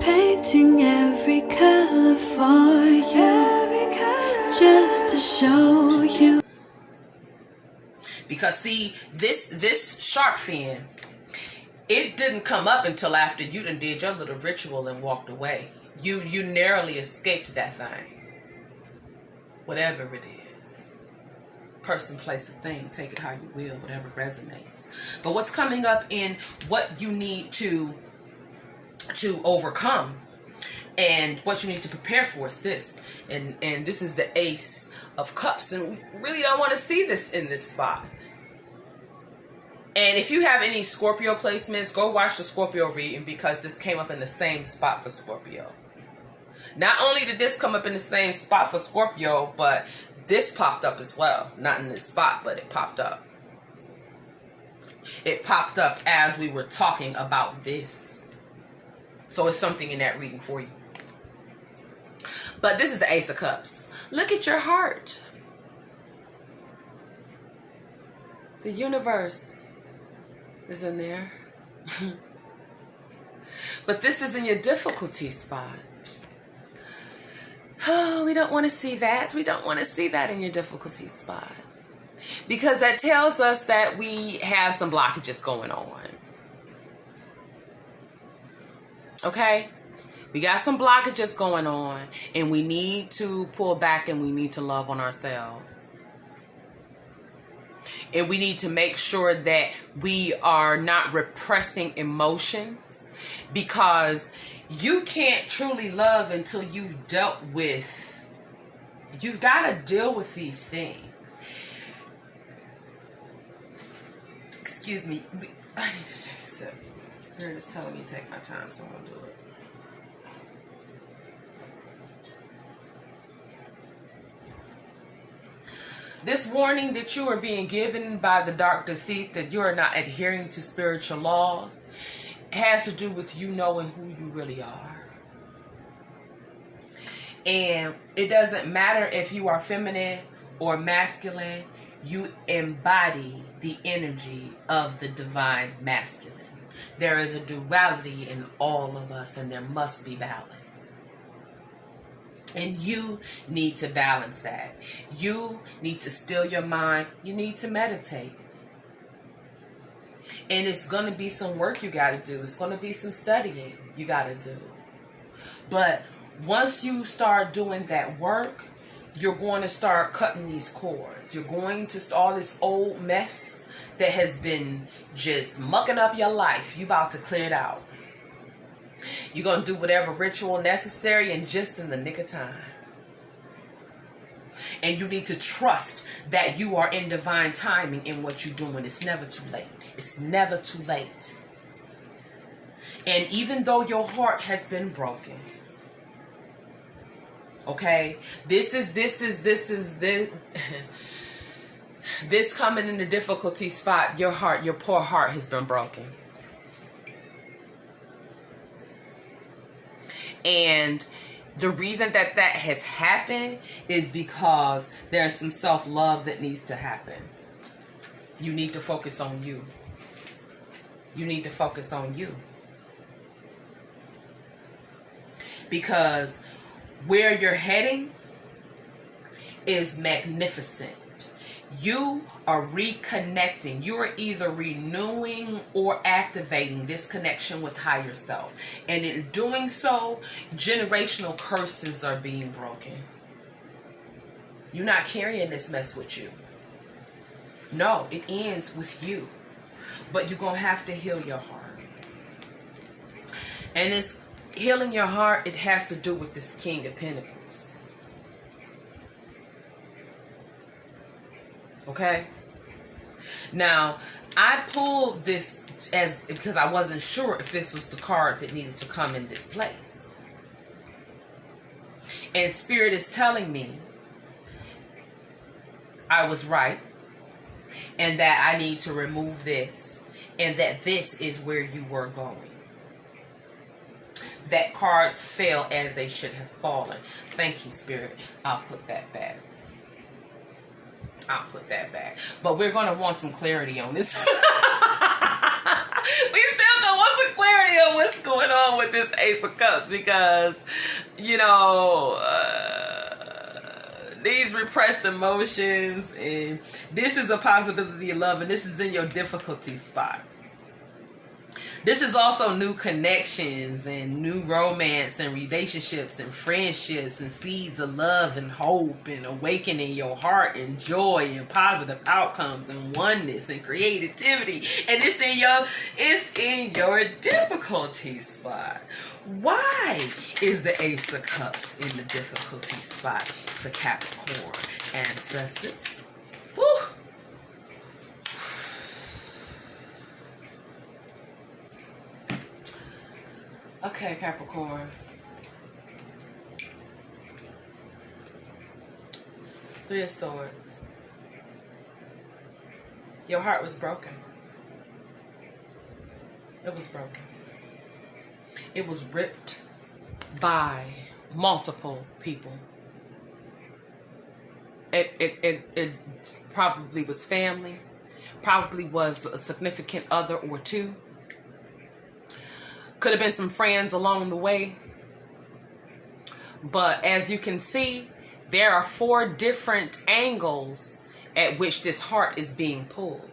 painting every color for you, just to show you. Because see, this shark fin, it didn't come up until after you done did your little ritual and walked away. You narrowly escaped that thing. Whatever it is. Person, place, or thing. Take it how you will. Whatever resonates. But what's coming up in what you need to overcome and what you need to prepare for is this. And this is the Ace of Cups. And we really don't want to see this in this spot. And if you have any Scorpio placements, go watch the Scorpio reading because this came up in the same spot for Scorpio. Not only did this come up in the same spot for Scorpio, but this popped up as well. Not in this spot, but it popped up. It popped up as we were talking about this. So it's something in that reading for you. But this is the Ace of Cups. Look at your heart. The universe is in there. But this is in your difficulty spot. Oh, we don't want to see that. We don't want to see that in your difficulty spot. Because that tells us that we have some blockages going on. Okay? We got some blockages going on. And we need to pull back and we need to love on ourselves. And we need to make sure that we are not repressing emotions. Because you can't truly love until you've dealt with, you've got to deal with these things. Excuse me. I need to take a sip. Spirit is telling me to take my time, so I'm going to do it. This warning that you are being given by the dark deceit that you are not adhering to spiritual laws has to do with you knowing who you really are. And it doesn't matter if you are feminine or masculine, you embody the energy of the divine masculine. There is a duality in all of us, and there must be balance. And you need to balance that. You need to still your mind. You need to meditate. And it's going to be some work you got to do. It's going to be some studying you got to do. But once you start doing that work, you're going to start cutting these cords. You're going to, all this old mess that has been just mucking up your life, you about to clear it out. You're going to do whatever ritual necessary and just in the nick of time. And you need to trust that you are in divine timing in what you're doing. It's never too late. It's never too late. And even though your heart has been broken, okay, this coming in the difficulty spot, your heart, your poor heart has been broken. And the reason that that has happened is because there's some self-love that needs to happen. You need to focus on you. You need to focus on you. Because where you're heading is magnificent. You are reconnecting. You are either renewing or activating this connection with higher self. And in doing so, generational curses are being broken. You're not carrying this mess with you. No, it ends with you. But you're going to have to heal your heart. And this healing your heart, it has to do with this King of Pentacles. Okay? Now, I pulled this because I wasn't sure if this was the card that needed to come in this place. And Spirit is telling me I was right. And that I need to remove this. And that this is where you were going. That cards fell as they should have fallen. Thank you, Spirit. I'll put that back. I'll put that back. But we're going to want some clarity on this. We still going to want some clarity on what's going on with this Ace of Cups, because, you know, these repressed emotions, and this is a possibility of love, and this is in your difficulty spot. This is also new connections and new romance and relationships and friendships and seeds of love and hope and awakening your heart and joy and positive outcomes and oneness and creativity. And it's in your difficulty spot. Why is the Ace of Cups in the difficulty spot for Capricorn ancestors? Woo! Okay, Capricorn. Three of Swords. Your heart was broken. It was broken. It was ripped by multiple people. It probably was family. Probably was a significant other or two. Could have been some friends along the way. But as you can see, there are 4 different angles at which this heart is being pulled.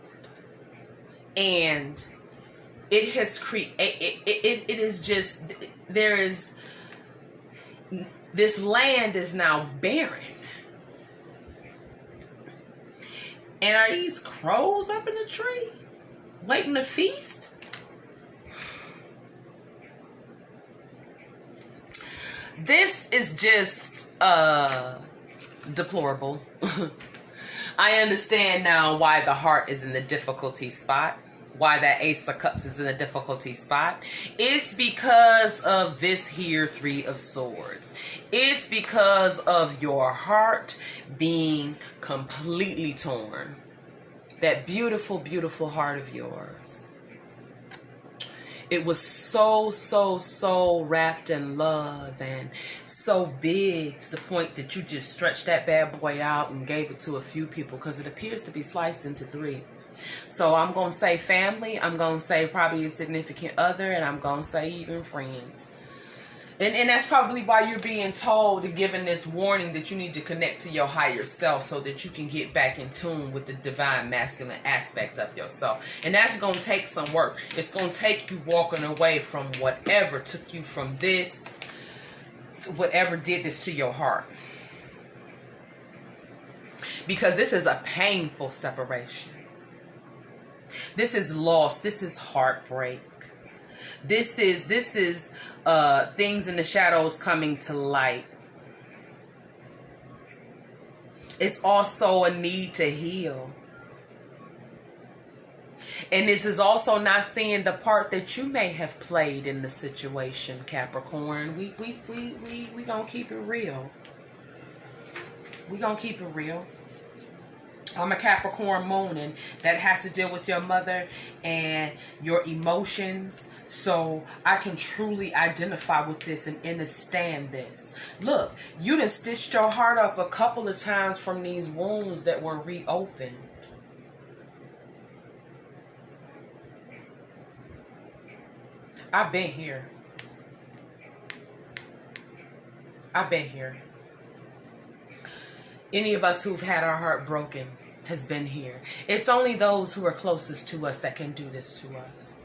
And it has it is just, there is, this land is now barren. And are these crows up in the tree waiting to feast? This is just deplorable. I understand now why the heart is in the difficulty spot. Why that Ace of Cups is in the difficulty spot. It's because of this here 3 of Swords. It's because of your heart being completely torn. That beautiful, beautiful heart of yours. It was so wrapped in love and so big to the point that you just stretched that bad boy out and gave it to a few people, because it appears to be sliced into 3. So I'm going to say family, I'm going to say probably a significant other, and I'm going to say even friends. And that's probably why you're being told and given this warning that you need to connect to your higher self so that you can get back in tune with the divine masculine aspect of yourself. And that's going to take some work. It's going to take you walking away from whatever took you from this to whatever did this to your heart. Because this is a painful separation. This is loss. This is heartbreak. This is things in the shadows coming to light. It's also a need to heal. And this is also not seeing the part that you may have played in the situation, Capricorn. We gonna keep it real. We gonna keep it real. I'm a Capricorn moon, and that has to deal with your mother and your emotions. So I can truly identify with this and understand this. Look, you done stitched your heart up a couple of times from these wounds that were reopened. I've been here. I've been here. Any of us who've had our heart broken has been here. It's only those who are closest to us that can do this to us.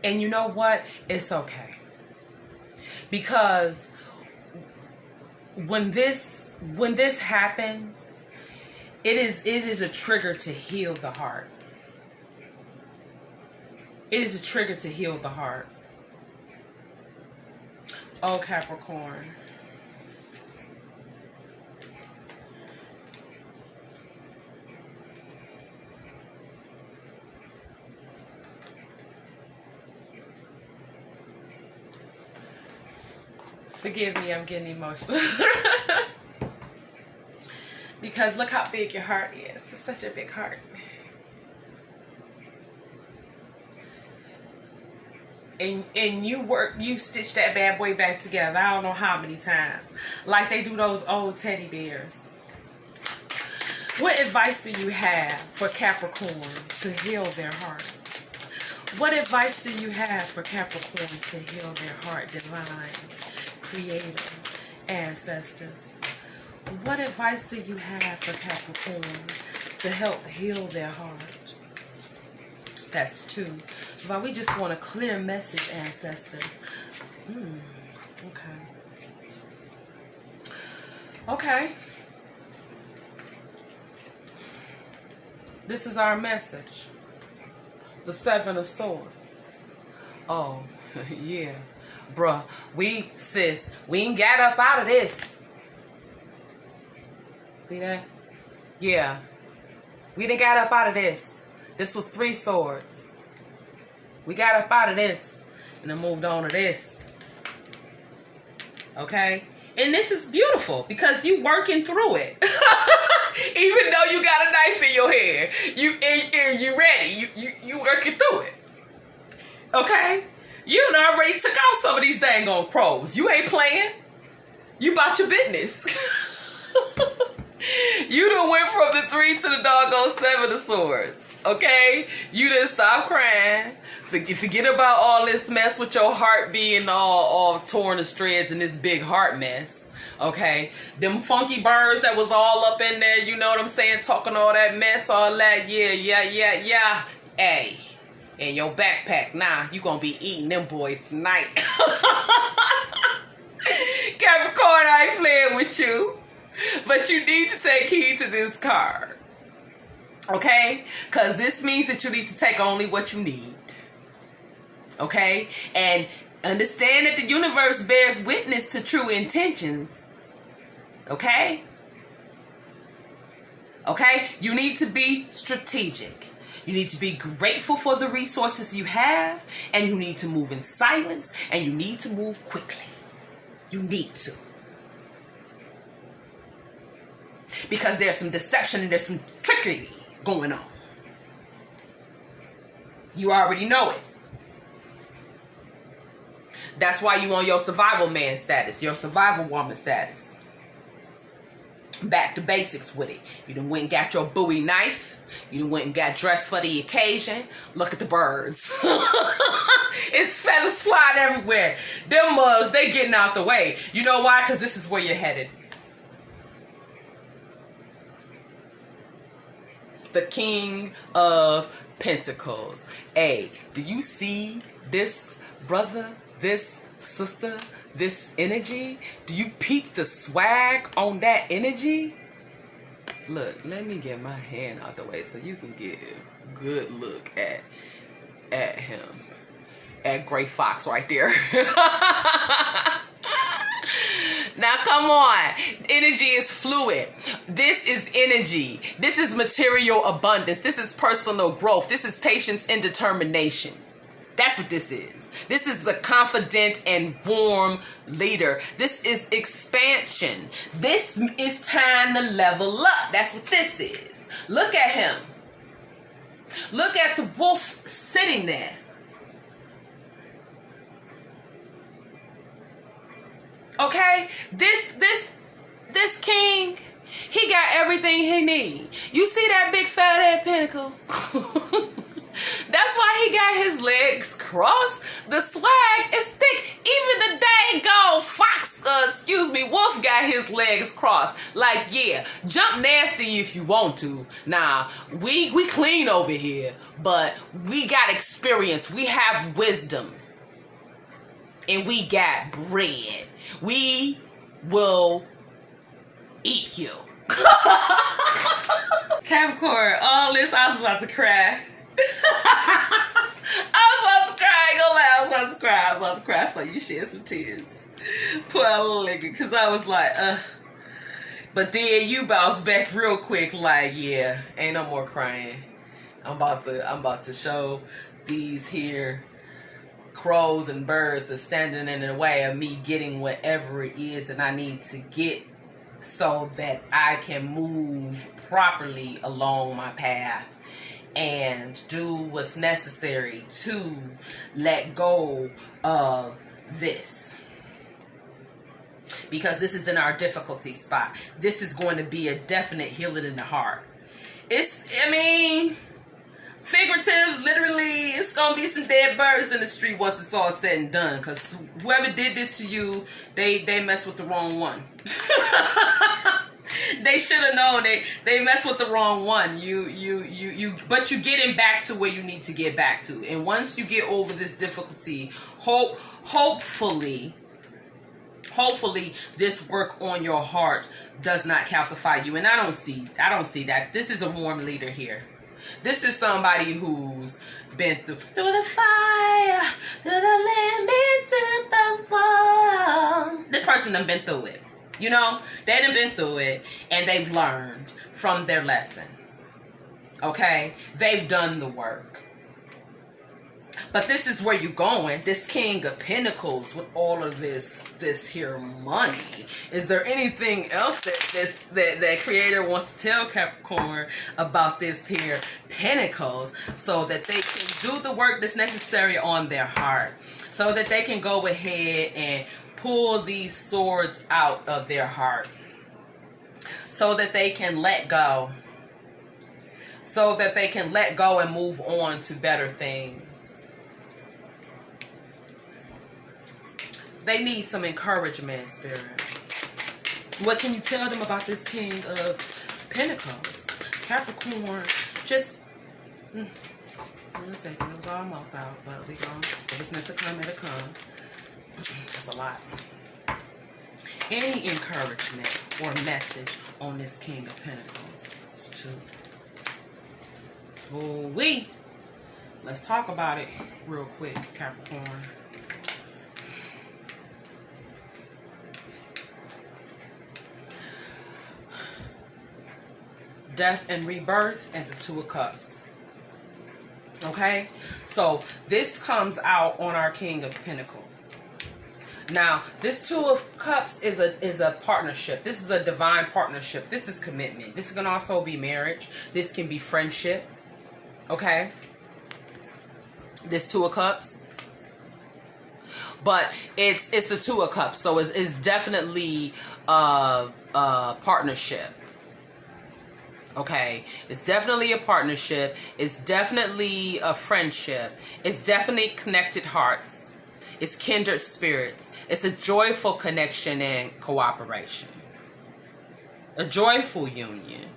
And you know what? It's okay. Because when this happens, it is a trigger to heal the heart. It is a trigger to heal the heart. Oh, Capricorn. Forgive me, I'm getting emotional. Because look how big your heart is. It's such a big heart. And you stitch that bad boy back together. I don't know how many times. Like they do those old teddy bears. What advice do you have for Capricorn to heal their heart? What advice do you have for Capricorn to heal their heart, divine, creator, ancestors? What advice do you have for Capricorn to help heal their heart? That's 2. But we just want a clear message, ancestors. Okay. This is our message. The 7 of Swords. Oh, yeah. Bruh, we ain't got up out of this. See that? Yeah. We didn't got up out of this. This was 3 swords. We got up out of this and then moved on to this. Okay? And this is beautiful because you working through it. Even though you got a knife in your hair, you ready. You working through it. Okay? You done already took out some of these dang on crows. You ain't playing. You about your business. You done went from the 3 to the doggone 7 of swords. Okay? You didn't stop crying. Forget about all this mess with your heart being all torn to shreds in this big heart mess. Okay? Them funky birds that was all up in there, you know what I'm saying? Talking all that mess, all that. Yeah. Hey, in your backpack. Nah, you gonna be eating them boys tonight. Capricorn, I ain't playing with you. But you need to take heed to this card. Okay? Because this means that you need to take only what you need. Okay? And understand that the universe bears witness to true intentions. Okay? Okay? You need to be strategic. You need to be grateful for the resources you have. And you need to move in silence. And you need to move quickly. You need to. Because there's some deception and there's some trickery going on. You already know it. That's why you on your survival man status, your survival woman status. Back to basics with it. You done went and got your Bowie knife. You done went and got dressed for the occasion. Look at the birds. It's feathers flying everywhere. Them mugs, they getting out the way. You know why? Because this is where you're headed. The King of Pentacles. Hey, do you see this brother, this sister, this energy? Do you peep the swag on that energy? Look, let me get my hand out the way so you can get a good look at him. At Gray Fox right there. Now, come on. Energy is fluid. This is energy. This is material abundance. This is personal growth. This is patience and determination. That's what this is. This is a confident and warm leader. This is expansion. This is time to level up. That's what this is. Look at him. Look at the wolf sitting there. Okay, this king, he got everything he need. You see that big fat head pinnacle? That's why he got his legs crossed. The swag is thick. Even the dang fox, wolf got his legs crossed. Like, yeah, jump nasty if you want to. Nah, we clean over here, but we got experience. We have wisdom. And we got bread. We will eat you. Capricorn, all this, I was about to cry. I was about to cry for you. Shed some tears. Poor little nigga, because I was like, But then you bounced back real quick, like, yeah, ain't no more crying. I'm about to show these here crows and birds that's standing in the way of me getting whatever it is that I need to get so that I can move properly along my path and do what's necessary to let go of this. Because this is in our difficulty spot. This is going to be a definite healing in the heart. Figurative, literally, it's gonna be some dead birds in the street once it's all said and done. Cause whoever did this to you, they messed with the wrong one. They should have known they messed with the wrong one. But you getting back to where you need to get back to. And once you get over this difficulty, hopefully this work on your heart does not calcify you. And I don't see that. This is a warm leader here. This is somebody who's been through the fire, through the limit, to the fall. This person done been through it. You know, they done been through it, and they've learned from their lessons. Okay? They've done the work. But this is where you're going. This King of Pentacles with all of this here money. Is there anything else that Creator wants to tell Capricorn about this here Pentacles, so that they can do the work that's necessary on their heart, so that they can go ahead and pull these swords out of their heart, so that they can let go, so that they can let go and move on to better things. They need some encouragement, Spirit. What can you tell them about this King of Pentacles? Capricorn, just... I'm going to take it. It was almost out, but we going to... If it's meant to come, it'll come. That's a lot. Any encouragement or message on this King of Pentacles? It's two. Ooh-wee. Let's talk about it real quick, Capricorn. Death and rebirth, and the Two of Cups. Okay, so this comes out on our King of Pentacles. Now, this Two of Cups is a partnership. This is a divine partnership. This is commitment. This can also be marriage. This can be friendship. Okay, this Two of Cups. But it's the Two of Cups, so it's definitely a partnership. Okay, it's definitely a partnership. It's definitely a friendship. It's definitely connected hearts. It's kindred spirits. It's a joyful connection and cooperation. A joyful union.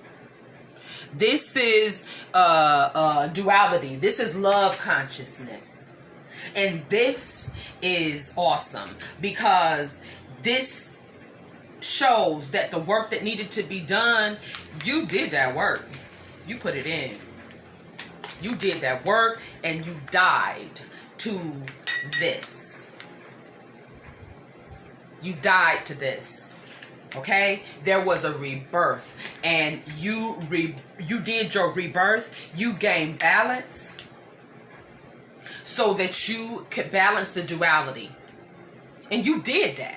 This is duality. This is love consciousness. And this is awesome because this shows that the work that needed to be done, you did that work. You put it in. You did that work and you died to this. You died to this. Okay? There was a rebirth, and you did your rebirth. You gained balance so that you could balance the duality. And you did that.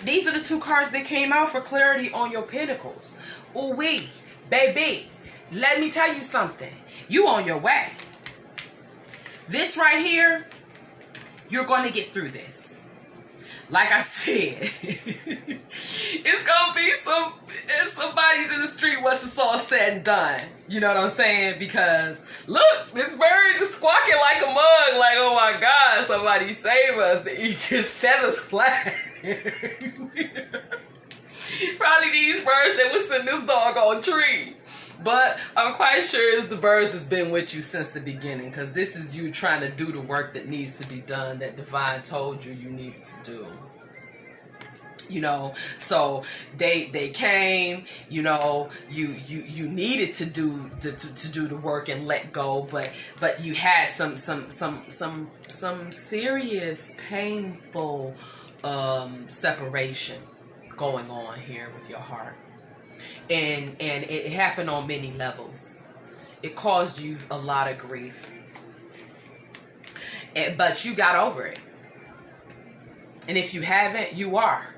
These are the two cards that came out for clarity on your pentacles. Ooh wee, baby, let me tell you something. You on your way. This right here, you're going to get through this. Like I said, it's going to be somebody's in the street once it's all said and done. You know what I'm saying? Because, look, this bird is squawking like a mug. Like, oh my God, somebody save us. His feathers flat. Probably these birds that was in this doggone tree. But I'm quite sure it's the birds that's been with you since the beginning, because this is you trying to do the work that needs to be done, that divine told you needed to do. You know, so they came. You know, you needed to do the work and let go, but you had some serious painful separation going on here with your heart. And it happened on many levels. It caused you a lot of grief. But you got over it. And if you haven't, you are.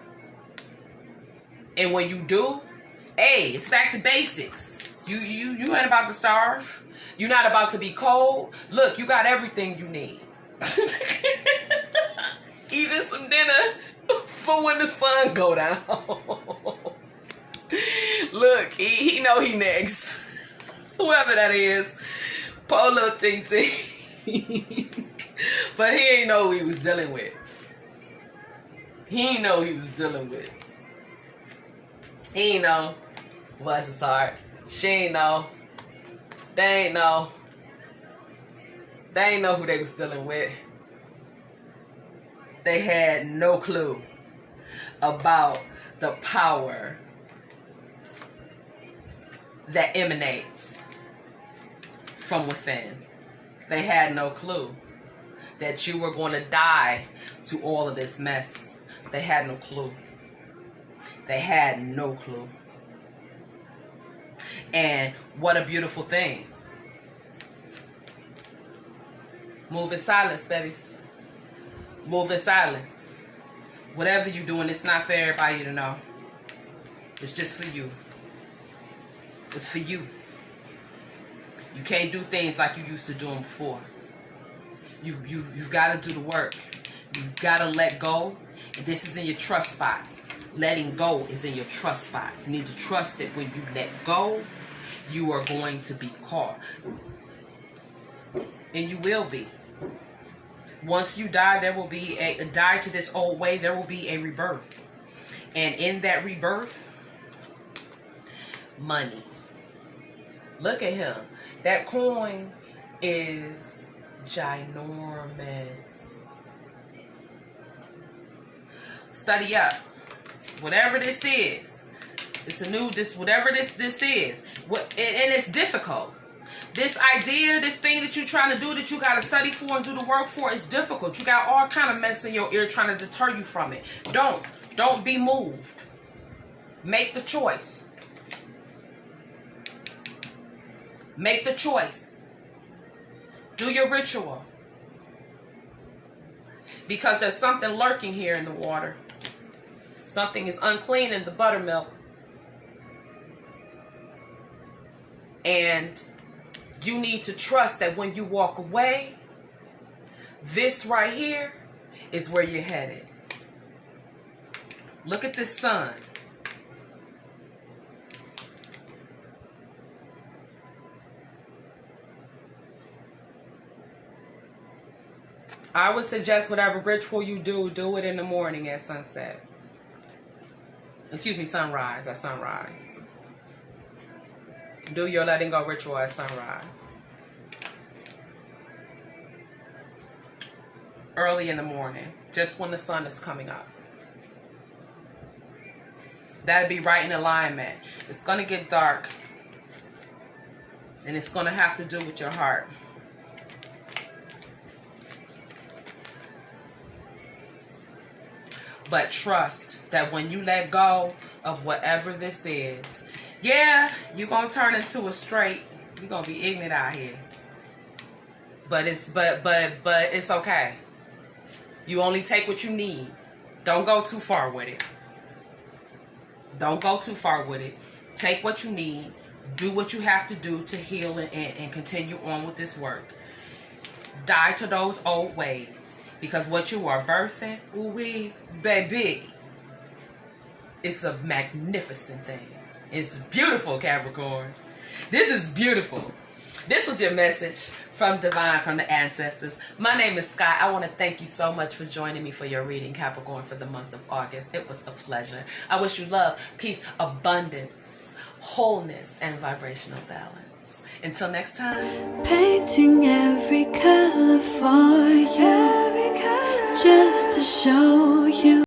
And when you do, hey, it's back to basics. You ain't about to starve. You're not about to be cold. Look, you got everything you need. Even some dinner for when the sun go down. Look, he know he next. Whoever that is. Poor little ting ting. But he ain't know who he was dealing with. He ain't know who he was dealing with. He ain't know. Bless his heart. She ain't know. They ain't know. They ain't know who they was dealing with. They had no clue about the power that emanates from within. They had no clue that you were going to die to all of this mess. They had no clue. They had no clue. And what a beautiful thing. Move in silence, babies. Move in silence. Whatever you're doing, it's not for everybody to know. It's just for you. It's for you. You can't do things like you used to do them before. You've got to do the work. You've got to let go. And this is in your trust spot. Letting go is in your trust spot. You need to trust that when you let go, you are going to be caught. And you will be. Once you die, there will be a die to this old way. There will be a rebirth. And in that rebirth, money. Look at him. That coin is ginormous. Study up. Whatever this is. It's a new, whatever this is. And it's difficult. This idea, this thing that you're trying to do, that you got to study for and do the work for, is difficult. You got all kind of mess in your ear trying to deter you from it. Don't be moved. Make the choice. Make the choice. Do your ritual. Because there's something lurking here in the water. Something is unclean in the buttermilk. And you need to trust that when you walk away, this right here is where you're headed. Look at this sun. I would suggest whatever ritual you do it in the morning at sunset. Excuse me, sunrise, at sunrise. Do your letting go ritual at sunrise. Early in the morning, just when the sun is coming up. That'll be right in alignment. It's going to get dark. And it's going to have to do with your heart. But trust that when you let go of whatever this is, yeah, you're going to turn into a straight. You're going to be ignorant out here. But it's okay. You only take what you need. Don't go too far with it. Don't go too far with it. Take what you need. Do what you have to do to heal and continue on with this work. Die to those old ways. Because what you are birthing, ooh-wee, baby, it's a magnificent thing. It's beautiful, Capricorn. This is beautiful. This was your message from Divine, from the ancestors. My name is Skigh. I want to thank you so much for joining me for your reading, Capricorn, for the month of August. It was a pleasure. I wish you love, peace, abundance, wholeness, and vibrational balance. Until next time. Painting every color for you, just to show you.